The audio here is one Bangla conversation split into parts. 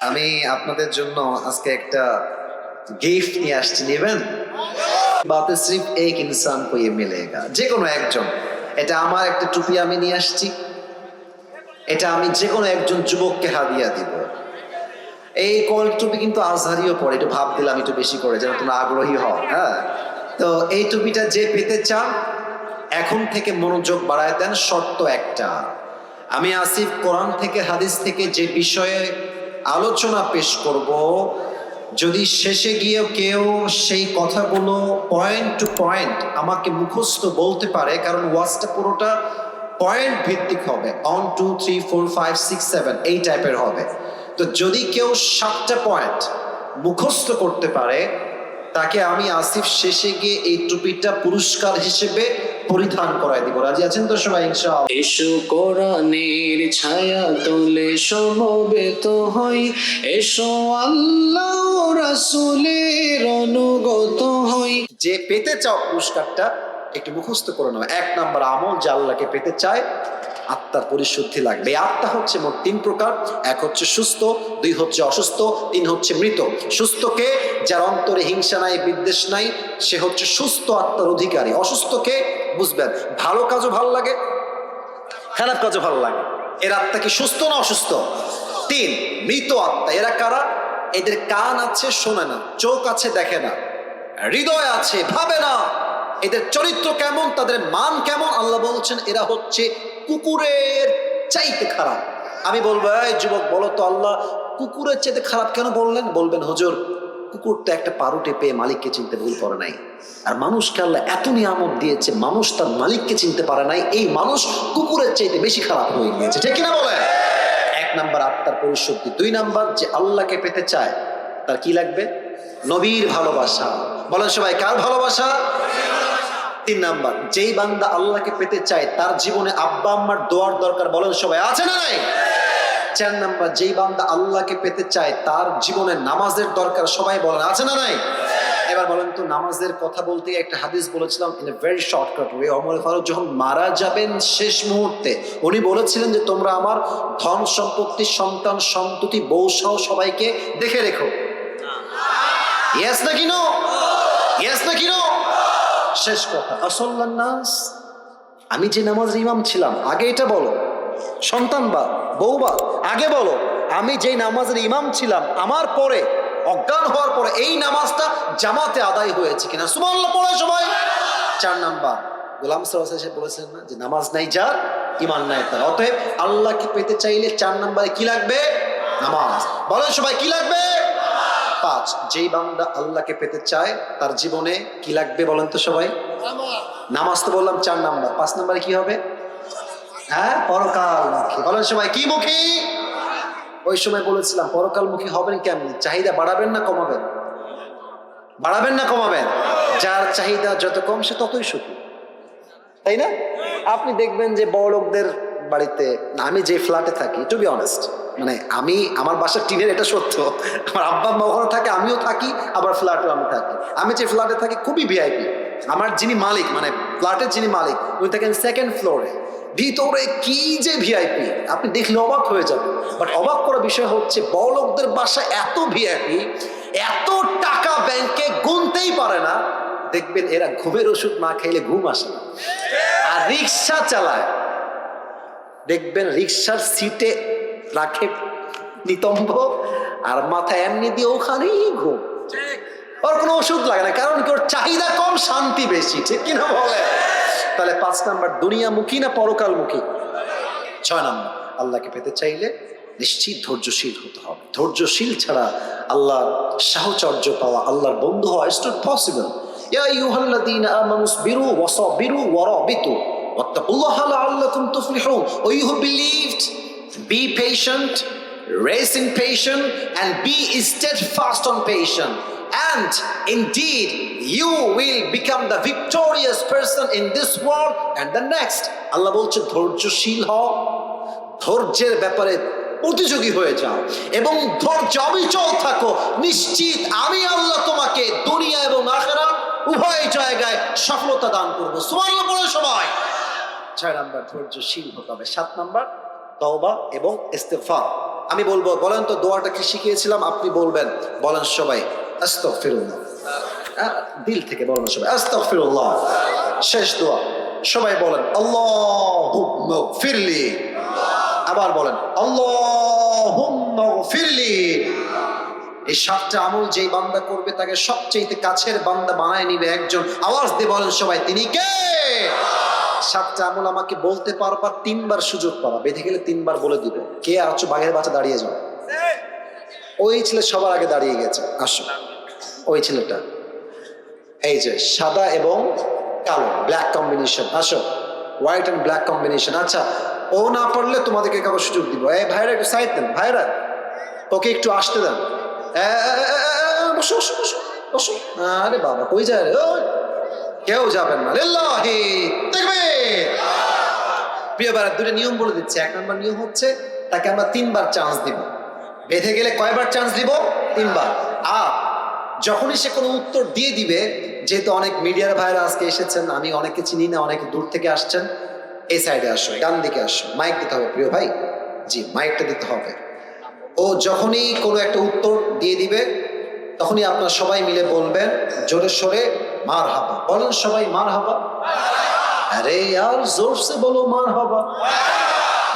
আমি আপনাদের জন্য আজকে একটা गिफ्ट নিয়ে আসছি, নেবেন? বাতে সির্ফ এক ইনসান কো ইয়ে মিলেগা, যে কোনো একজন। এটা আমার একটা টুপি আমি নিয়ে আসছি, এটা আমি যে কোনো একজন যুবককে হাদিয়া দিব। এই কল টুপি কিন্তু আজহারিও পরে, একটু ভাব দিলাম একটু বেশি করে যেন তোমরা আগ্রহী হও। হ্যাঁ, তো এই টুপিটা যে পেতে চান এখন থেকে মনোযোগ বাড়ায় দেন। শর্ত একটা, আমি আসিফ কোরআন থেকে হাদিস থেকে যে বিষয়ে আলোচনা পেশ করব, যদি শেষে গিয়ে কেউ সেই কথাগুলো পয়েন্ট টু পয়েন্ট আমাকে মুখস্থ বলতে পারে, কারণ ওয়াজটা পুরোটা পয়েন্ট ভিত্তিক হবে, 1 2 3 4 5 6 7 এই টাইপের হবে। তো যদি কেউ 7টা পয়েন্ট মুখস্থ করতে পারে, তাকে আমি আসিফ শেষে গিয়ে এই টুপিটা পুরস্কার হিসেবে পরিধান করাই দিব। রাজি আছেন তো সবাই? ইনশাআল্লাহ। এসো কোরআনের ছায়া তোলে সমবেত হই, এসো আল্লাহ রাসূলের অনুগত হই। যে পেতে চাও পুরস্কারটা একটু মুখস্থ করে নাও। 1 নাম্বার আমল যে আল্লাহকে পেতে চায়, আত্মার পরিশুদ্ধি লাগবে। এই আত্মা হচ্ছে মোট 3 প্রকার। 1 হচ্ছে সুস্থ, 2 হচ্ছে অসুস্থ, 3 হচ্ছে মৃত। সুস্থকে, যার অন্তরে হিংসা নাই বিদ্বেষ নাই, সে হচ্ছে সুস্থ আত্মার অধিকারী। অসুস্থকে বুঝবেন, ভালো কাজও ভালো লাগে, খারাপ কাজও ভালো লাগে। এর আত্মা কি সুস্থ না অসুস্থ? 3 মৃত আত্মা। এরা কারা? এদের কান আছে শোনে না, চোখ আছে দেখে না, হৃদয় আছে ভাবে না। এদের চরিত্র কেমন, তাদের মান কেমন? আল্লাহ বলছেন এরা হচ্ছে কুকুরের চাইতে খারাপ। আমি বলবো, এই যুবক বলো তো, আল্লাহ কুকুরের চাইতে খারাপ কেন বললেন? বলবেন, হুজুর কুকুর তো একটা পারুটে পেয়ে মালিককে চিনতে ভুল করে নাই, আর মানুষকে আল্লাহ এত নিয়ামত দিয়েছে, মানুষ তার মালিককে চিনতে পারে নাই, এই মানুষ কুকুরের চাইতে বেশি খারাপ হয়ে গিয়েছে। ঠিক কিনা বলে? 1 নাম্বার আত্মার পরিশুদ্ধি। 2 নাম্বার, যে আল্লাহকে পেতে চায় তার কি লাগবে? নবীর ভালোবাসা। বলেন সবাই, কার ভালোবাসা? 3 নাম্বার, যেই বান্দা আল্লাহকে পেতে চায় তার জীবনে আব্বা আম্মার দোয়ার দরকার। বলেন সবাই, আছে না নাই? 4 নাম্বার, যেই বান্দা আল্লাহকে পেতে চায় তার জীবনে নামাজের দরকার। সবাই বলেন, আছে না নাই? এবার বলেন তো, নামাজের কথা বলতে একটা হাদিস বলেছিলাম in a very shortcut way. Omar Farooq যখন মারা যাবেন শেষ মুহূর্তে, উনি বলেছিলেন যে তোমরা আমার ধন সম্পত্তি, সন্তান সন্ততি, বউ সহ সবাইকে দেখে রেখো। ইয়েস নাকি নো? ইয়েস নাকি নো? শেষ কথা। আসল্লান নাস, আমি যে নামাজের ইমাম ছিলাম, আগে এটা বলো। সন্তান বা বউ বা আগে বলো, আমি যেই নামাজের ইমাম ছিলাম আমার পরে অজ্ঞান হওয়ার পরে এই নামাজটা জামাতে আদায় হয়েছে কিনা? সুবহানাল্লাহ পড়ে সবাই। 4 নাম্বার, গোলাম সাল্লাল্লাহু আলাইহি ওয়াসাল্লাম বলেছেন না যে নামাজ নাই যার, ঈমান নাই তার। অতএব আল্লাহকে পেতে চাইলে 4 নাম্বারে কি লাগবে? নামাজ। বলেন সবাই, কি লাগবে? 5, যেই বান্দা আল্লাহকে পেতে চায় তার জীবনে কি লাগবে? বলেন তো সবাই। নামাজ তো বললাম 4 নাম্বার। 5 নাম্বারে কি হবে? হ্যাঁ, পরকালমুখী। বলেন সবাই, কি মুখী? ওই সময় বলেছিলাম পরকালমুখী হবেন কেমন? চাহিদা বাড়াবেন না কমাবেন? বাড়াবেন না কমাবেন? যার চাহিদা যত কম সে ততই সুখী, তাই না? আপনি দেখবেন যে বড় লোকদের বাড়িতে, আমি যে ফ্ল্যাটে থাকি, টু বি অনেস্ট, মানে আমি আমার বাসার টিনের, এটা সত্য, আমার আব্বা আম্মা ওখানে থাকে, আমিও থাকি, আবার ফ্ল্যাটেও আমি থাকি। আমি যে ফ্ল্যাটে থাকি খুবই ভিআইপি। আমার যিনি মালিক, মানে ফ্ল্যাটের যিনি মালিক, উনি থাকেন 2nd ফ্লোরে। ভিতরে কি যে ভিআইপি, আপনি দেখলে অবাক হয়ে যাবেন। বাট অবাক করার বিষয় হচ্ছে বড় লোকদের বাসা এত ভিআইপি, এত টাকা ব্যাংকে গুনতেই পারে না। দেখবেন এরা ঘুমের ওষুধ না খাইলে ঘুম আসে না। আর রিক্সা চালায়, দেখবেন রিক্সার সিটে রাখে নিতম্ব, আর মাথায় এমনি দিয়ে ওখানেই ঘুম। ওর কোনো ওষুধ লাগে না, কারণ কি? ওর চাহিদা কম, শান্তি বেশি। ঠিক কিনা বলে? তাহলে 5 নাম্বার, দুনিয়ামুখী না পরকালমুখী? 6 নাম্বার, আল্লাহকে পেতে চাইলে নিশ্চিত ধৈর্যশীল হতে হবে। ধৈর্যশীল ছাড়া আল্লাহর সাহচর্য পাওয়া, আল্লাহর বন্ধু হওয়া ইজ নট পসিবল। ইয়া আইয়ুহাল্লাযীনা আমানু সবিরু ওয়া সাবিরু ওয়া রাবিতু ওয়াত্তাকুল্লাহা লাআল্লাকুম তুফলিহুন। O you who believed, be patient, raise in patience, and be steadfast on patience, and indeed you will become the victorious person in this world and the next. আল্লাহ বলছে ধৈর্যশীল হও, ধৈর্যের ব্যাপারে প্রতিযোগী হয়ে যাও এবং ধৈর্য অবিচল থাকো। নিশ্চিত আমি আল্লাহ তোমাকে দুনিয়া এবং আখিরাত উভয় জায়গায় সফলতা দান করবো। সুবহানাল্লাহ বলে সবাই। 6 নাম্বার, ধৈর্যশীল হতে হবে। 7 নাম্বার, তওবা এবং ইস্তিগফার। আমি বলবো, বলেন তো দোয়াটা কি শিখিয়েছিলাম, আপনি বলবেন। বলেন সবাই আস্তাগফিরুল্লাহ। দিল থেকে বলেন সবাই আস্তাগফিরুল্লাহ। শেষ দোয়া সবাই বলেন আল্লাহুম্মা গফিরলি। আবার বলেন আল্লাহুম্মা গফিরলি। এই 7টা আমল যেই বান্দা করবে তাকে সবচেয়ে কাছের বান্দা বানায় নিবে একজন। আওয়াজ দিয়ে বলেন সবাই, তিনি কে? 7টা আমল আমাকে বলতে পারবা, 3বার সুযোগ পাবা, বেঁধে গেলে 3বার বলে দিবে। কে আছো? বাঘের বাচ্চা দাঁড়িয়ে যাও। ওই ছেলে সবার আগে দাঁড়িয়ে গেছে, আসো। ওই ছেলেটা, এই যে সাদা এবং কালো, ব্ল্যাক কম্বিনেশন, আসো। White and black combination. আচ্ছা, ও না পারলে তোমাদেরকে কারো সুযোগ দিব। এই ভাইরা একটু সাইড দেন, ভাইরা ওকে একটু আসতে দেন। বসো বসো বসো বসো। আরে বাবা কই যায় রে? ওই কেউ যাবেন না। লিল্লাহি তাকবীর। প্রিয় ভাইরা, দুটো নিয়ম বলে দিচ্ছে। 1 নম্বর নিয়ম হচ্ছে তাকে আমরা 3বার চান্স দিব। বেঁধে গেলে কয়বার চান্স দিব? 3বার। আর যখনই সে কোনো উত্তর দিয়ে দিবে, যেহেতু অনেক মিডিয়ার ভাইরা আজকে এসেছেন, আমি অনেকে চিনি না, অনেক দূর থেকে আসছেন, এই সাইডে আসো, ডান দিকে আসো। মাইক দিতে হবে প্রিয় ভাই, জি মাইকটা দিতে হবে। ও যখনই কোনো একটা উত্তর দিয়ে দিবে, তখনই আপনারা সবাই মিলে বলবেন জোরে সোরে মারহাবা। বলেন সবাই মারহাবা। আরে यार जोर से बोलो মারহাবা।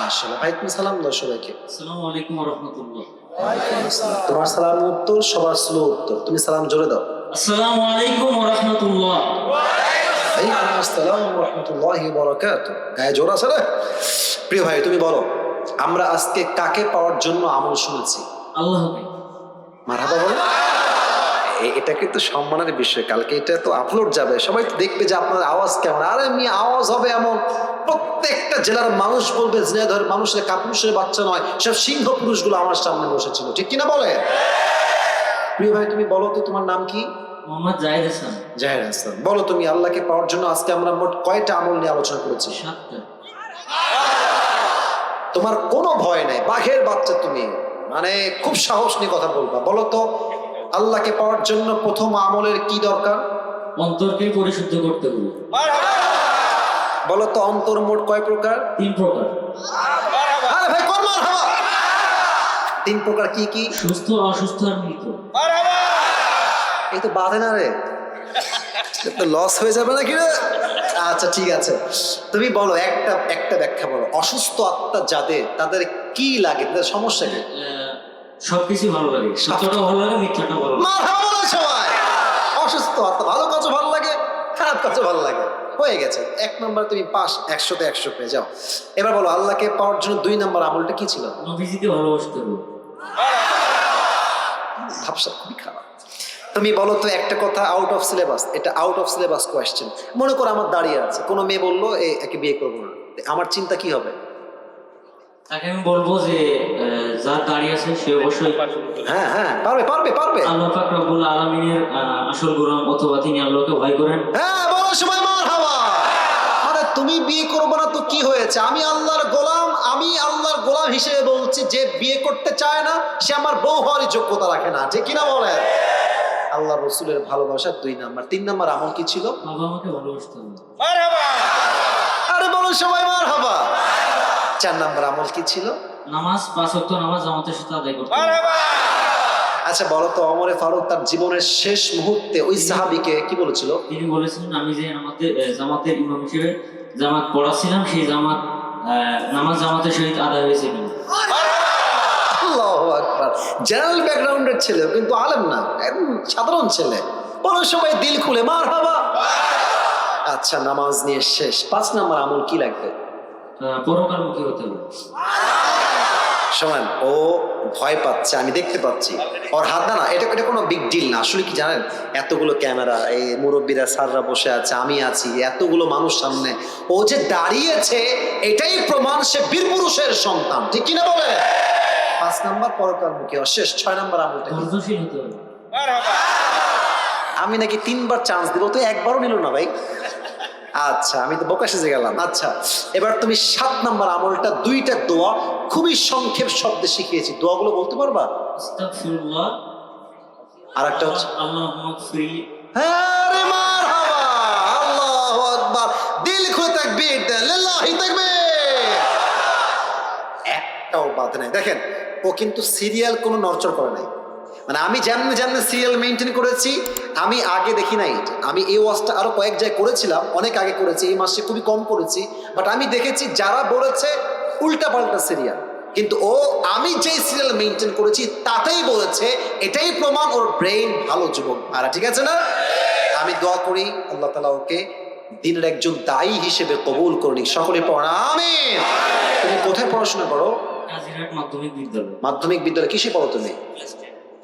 মাশাআল্লাহ। ভাই তুমি সালাম দাও সবাইকে। আসসালামু আলাইকুম ওয়া রাহমাতুল্লাহ। তোমার সালাম উত্তর, সবার স্লো উত্তর। তুমি সালাম জোরে দাও। আসসালামু আলাইকুম ওয়া রাহমাতুল্লাহ। ওয়ালাইকুম আসসালাম ওয়া রাহমাতুল্লাহি ওয়া বারাকাতুহু। গায়ে জোর আছে রে। প্রিয় ভাই তুমি বলো, আমরা আজকে কাকে পাওয়ার জন্য আমল শুনেছি? আল্লাহকে। মারহাবা বলো। এটা কিন্তু সম্মানের বিষয়। কালকে এটা তো আপলোড যাবে, সবাই তো দেখবে যে আপনার আওয়াজ কেমন। আরে আমি আওয়াজ হবে এমন, প্রত্যেকটা জেলার মানুষ বলবে ঝিনাইদহের মানুষের কাপুরুষের বাচ্চা নয়, সব সিংহ পুরুষগুলো আমার সামনে বসেছিল, ঠিক কিনা বলে? প্রিয় ভাই তুমি বলো তো তোমার নাম কি? মোহাম্মদ জাহিদ হাসান। জাহিদ হাসান। বলো তুমি আল্লাহকে পাওয়ার জন্য আজকে আমরা মোট কয়টা আমল নিয়ে আলোচনা করেছি? 7টা। তোমার কোনো ভয় নাই, বাঘের বাচ্চা তুমি, মানে খুব সাহস নিয়ে কথা বলবা। বলো তো আল্লাহকে পাওয়ার জন্য প্রথম আমলের কি দরকার? অন্তরকে পরিশুদ্ধ করতে হবে। বলো তো অন্তর মোট কয় প্রকার? 3 প্রকার। আরে ভাই কোন মারহাবা? 3 প্রকার কি কি? সুস্থ, অসুস্থ আর মৃত। এই তো বাধে না রে, তো লস হয়ে যাবে নাকি রে? আচ্ছা ঠিক আছে, তুমি বলো একটা একটা ব্যাখ্যা বলো। অসুস্থ আত্মা যাদের, তাদের কি লাগে, তাদের সমস্যা কি? সবকিছু ভালো লাগে, সত্যটাও ভালো লাগে, মিথ্যাটাও ভালো লাগে। মারহাবা বলো সবাই। অসুস্থ আত্মা, ভালো কাজও ভালো লাগে, খারাপ কাজও ভালো লাগে। হয়ে গেছে, 1 নম্বর তুমি পাস, 100-তে 100 পেয়ে যাও। এবার বলো আল্লাহকে পাওয়ার জন্য 2 নম্বর আমলটা কি ছিল? নবীজিকে ভালোবাসতে হবে। ভাবসা খুবই খারাপ। তুমি বলো তো একটা কথা আউট অফ সিলেবাস, এটা আউট অফ সিলেবাস কোয়েশ্চেন। মনে করো আমার দাঁড়িয়ে আছে, কোনো মেয়ে বললো একে বিয়ে করবো না, আমার চিন্তা কি হবে? তাকে আমি বলবো যে যার দাঁড়িয়ে আছে সে অবশ্যই হ্যাঁ হ্যাঁ পারবে পারবে পারবে। আল্লাহ পাক রব্বুল আলামিনের আসল গোলাম, অথবা তিনি আল্লাহকে ভয় করেন। হ্যাঁ বলো সবাই মারহাবা। আরে তুমি বিয়ে করবে না তো কি হয়েছে? আমি আল্লাহর গোলাম, আমি আল্লাহর গোলাম হিসেবে বলছি, যে বিয়ে করতে চায় না সে আমার বউ হওয়ারই যোগ্যতা রাখে না, ঠিক কিনা বলে? আল্লাহ রসুলের ভালোবাসা 2 নাম্বার। 3 নাম্বার আমল কি ছিল? বাবা আমাকে ভালোবাসতে হবে। আরে বলো সবাই মারহাবা। 4 নাম্বার আমল কি ছিল? নামাজ, 5 ওয়াক্ত নামাজ জামাতের সাথে আদায় করতে হবে। আচ্ছা বলো তো ওমর ফারুক তার জীবনের শেষ মুহূর্তে ওই সাহাবীকে কি বলেছিল? তিনি বলেছিলেন, আমি যে জামাতের ইমাম হিসেবে জামাত পড়াচ্ছিলাম, সেই জামাত নামাজ জামাতের সহিত আদায় হয়েছে কিনা। আল্লাহু আকবার। জেনারেল ব্যাকগ্রাউন্ডের ছেলে, কিন্তু আলেম না, একদম সাধারণ ছেলে। বলো সবাই দিল খুলে মারহাবা। আচ্ছা নামাজ নিয়ে শেষ। 5 নাম্বার আমল কি লাগবে? পরকালমুখী হতে হবে। শোনেন, ও ভয় পাচ্ছে, আমি দেখতে পাচ্ছি ওর হাত। না না, এটা কোনো বিগ ডিল না। আসলে কি জানেন, এতগুলো ক্যামেরা, এই মুরব্বীরা স্যাররা বসে আছে, আমি আছি, এতগুলো মানুষ সামনে, ও যে দাঁড়িয়েছে এটাই প্রমাণ সে বীর পুরুষের সন্তান, ঠিক কিনা বলে? 5 নাম্বার পরকালমুখী হওয়া শেষ। 6 নাম্বার আমলটা কি? ধৈর্যশীল হতে হবে। আমি নাকি 3বার চান্স দিব, তো একবারও নিল না ভাই। আচ্ছা আমি তো বোকা সেজে গেলাম। আচ্ছা এবার তুমি 7 নাম্বার আমলটা, 2টা দোয়া খুবই সংক্ষেপ শব্দে শিখিয়েছি, দোয়াগুলো বলতে পারবা? আস্তাগফিরুল্লাহ, আর একটা হচ্ছে আল্লাহুম্মা গফিরলি। হ্যাঁ রে মারহাবা, আল্লাহু আকবার। দিল খুলে তাকবীর দেন, লিল্লাহি তাকবীর। একটাও বাদ নাই। দেখেন ও কিন্তু সিরিয়াল কোনো নড়চড় করে নাই। মানে আমি যেমনি যেমনি সিরিয়াল মেনটেন করেছি, আমি আগে দেখি নাই এটা। আমি এই ওয়াজটা আরো কয়েক জায়গায় করেছিলাম, অনেক আগে করেছি, এই মাসে খুবই কম করেছি, বাট আমি দেখেছি যারা বলেছে উল্টা পাল্টা সিরিয়াল, কিন্তু ও আমি যেই সিরিয়াল মেনটেন করেছি তাতেই বলেছে, এটাই প্রমাণ ওর ব্রেইন ভালো যুবক। আর ঠিক আছে না? আমি দোয়া করি আল্লাহ তাআলা ওকে দিনের একজন দায়ী হিসেবে কবুল করুন। সকলে পড়া আমিন। তুমি কোথায় পড়াশোনা করো? কাজিরহাট মাধ্যমিক বিদ্যালয়। মাধ্যমিক বিদ্যালয়ে কিসে পড়ো তুমি?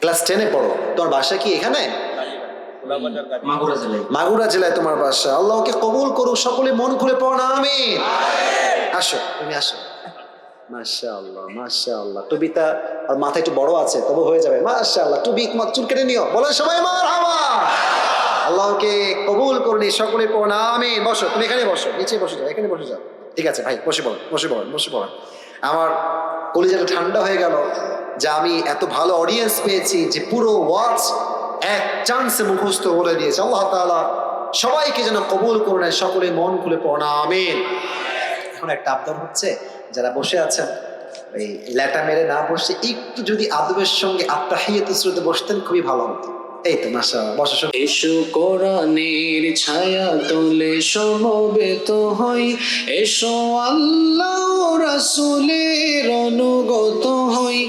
ক্লাস 10-এ পড়ো। তোমার বাসা কি এখানে? মাগুরা জেলায়। মাগুরা জেলায় তোমার বাসা। আল্লাহ ওকে কবুল করুক। সকলে মন খুলে পড়ো না আমিন। আসো, তুমি আসো। মাশাআল্লাহ মাশাআল্লাহ। টুবিটা আর মাথা একটু বড় আছে, তবে হয়ে যাবে। মাশাআল্লাহ। টুবি তোমার চুল কেটে নিও, বলেন সবাই মারহাবা। আল্লাহকে কবুল করুন। সকলে পড়ো না আমিন। বসো, তুমি এখানে বসো, নিচে বসে যাও, এখানে বসে যাও। ঠিক আছে ভাই, বসে পড়ো, বসে পড়ো, বসে পড়ো। আমার কলিজাটা ঠান্ডা হয়ে গেল যে আমি এত ভালো অডিয়েন্স পেয়েছি যে পুরো ওয়াজ এক চান্সে মুখস্থ বলে দিয়েছে। আল্লাহ তাআলা সবাইকে যেন কবুল করুন। সকলে মন খুলে পড়ো না আমিন। এখন একটা আবদার হচ্ছে, যারা বসে আছেন এই লেটা মেরে না বসে একটু যদি আদবের সঙ্গে আত্তাহিয়াতুস সুরতে বসতেন খুবই ভালো হতো। এই তো মাশাআল্লাহ, বসো। এসো কোরআনের ছায়া তলে সমবেত হই, এসো আল্লাহ রাসূলের অনুগত হই।